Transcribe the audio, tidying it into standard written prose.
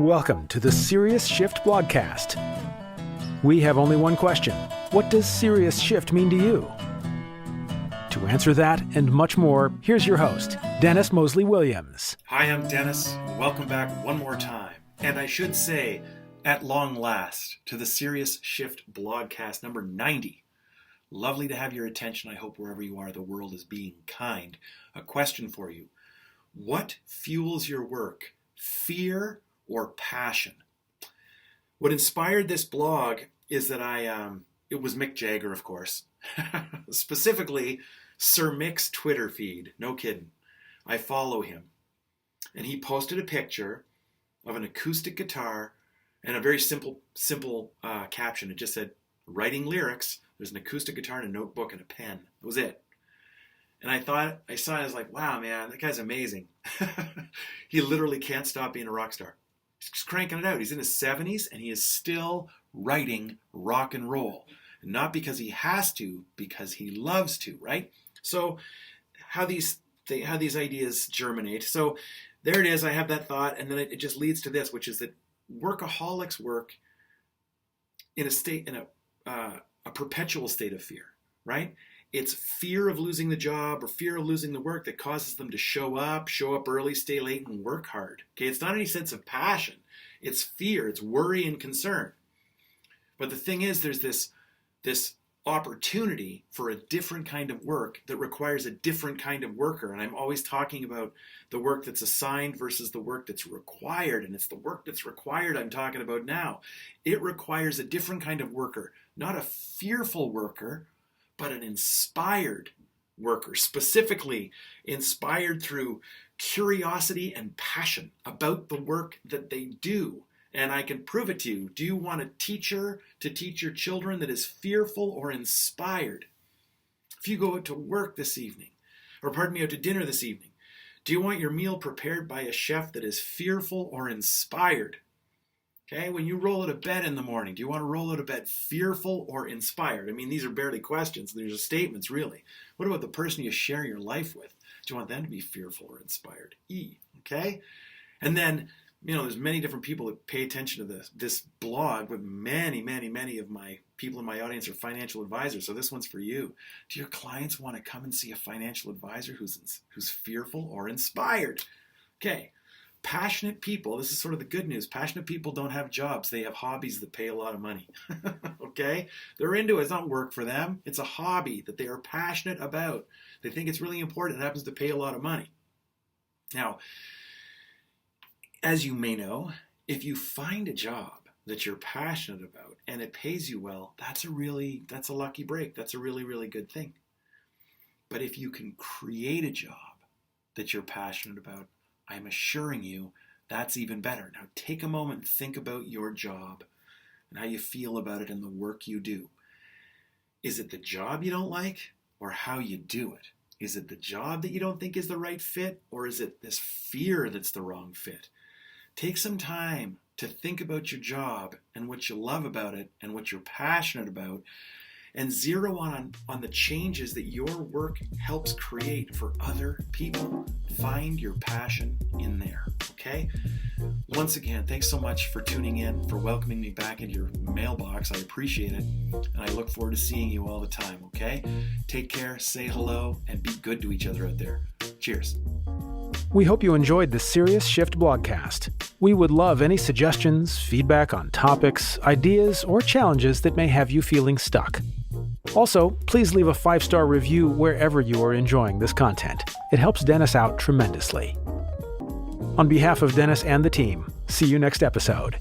Welcome to the Serious Shift Blogcast. We have only one question. What does serious shift mean to you? To answer that and much more, here's your host, Dennis Moseley-Williams. Hi, I'm Dennis. Welcome back one more time. And I should say, at long last, to the Serious Shift Blogcast number 90. Lovely to have your attention. I hope wherever you are, the world is being kind. A question for you. What fuels your work? Fear or passion? What inspired this blog is that it was Mick Jagger, of course. Specifically, Sir Mick's Twitter feed. No kidding. I follow him. And he posted a picture of an acoustic guitar and a very simple caption. It just said, writing lyrics. There's an acoustic guitar and a notebook and a pen. That was it. And I saw it, I was like, wow, man, that guy's amazing. He literally can't stop being a rock star. He's just cranking it out. He's in his 70s and he is still writing rock and roll. Not because he has to, because he loves to, right? So how these ideas germinate. So there it is. I have that thought, and then it just leads to this, which is that workaholics work in a perpetual state of fear, right? It's fear of losing the job or fear of losing the work that causes them to show up early, stay late, and work hard. Okay, it's not any sense of passion. It's fear. It's worry and concern. But the thing is, there's this opportunity for a different kind of work that requires a different kind of worker. And I'm always talking about the work that's assigned versus the work that's required. And it's the work that's required I'm talking about now. It requires a different kind of worker, not a fearful worker, but an inspired worker, specifically inspired through curiosity and passion about the work that they do. And I can prove it to you. Do you want a teacher to teach your children that is fearful or inspired? If you go out to work this evening, out to dinner this evening, do you want your meal prepared by a chef that is fearful or inspired? Okay, when you roll out of bed in the morning, do you want to roll out of bed fearful or inspired? I mean, these are barely questions. These are statements, really. What about the person you share your life with? Do you want them to be fearful or inspired? Okay? And then, there's many different people that pay attention to this blog, but many of my people in my audience are financial advisors. So this one's for you. Do your clients want to come and see a financial advisor who's fearful or inspired? Okay. Passionate people, this is sort of the good news. Passionate people don't have jobs. They have hobbies that pay a lot of money. Okay? They're into it. It's not work for them. It's a hobby that they are passionate about. They think it's really important. It happens to pay a lot of money. Now, as you may know, if you find a job that you're passionate about and it pays you well, that's a lucky break. That's a really, really good thing. But if you can create a job that you're passionate about, I'm assuring you that's even better. Now take a moment and think about your job and how you feel about it and the work you do. Is it the job you don't like or how you do it? Is it the job that you don't think is the right fit, or is it this fear that's the wrong fit? Take some time to think about your job and what you love about it and what you're passionate about, and zero on the changes that your work helps create for other people. Find your passion in there, okay? Once again, thanks so much for tuning in, for welcoming me back into your mailbox. I appreciate it, and I look forward to seeing you all the time, okay? Take care, say hello, and be good to each other out there. Cheers. We hope you enjoyed the Serious Shift Blogcast. We would love any suggestions, feedback on topics, ideas, or challenges that may have you feeling stuck. Also, please leave a 5-star review wherever you are enjoying this content. It helps Dennis out tremendously. On behalf of Dennis and the team, see you next episode.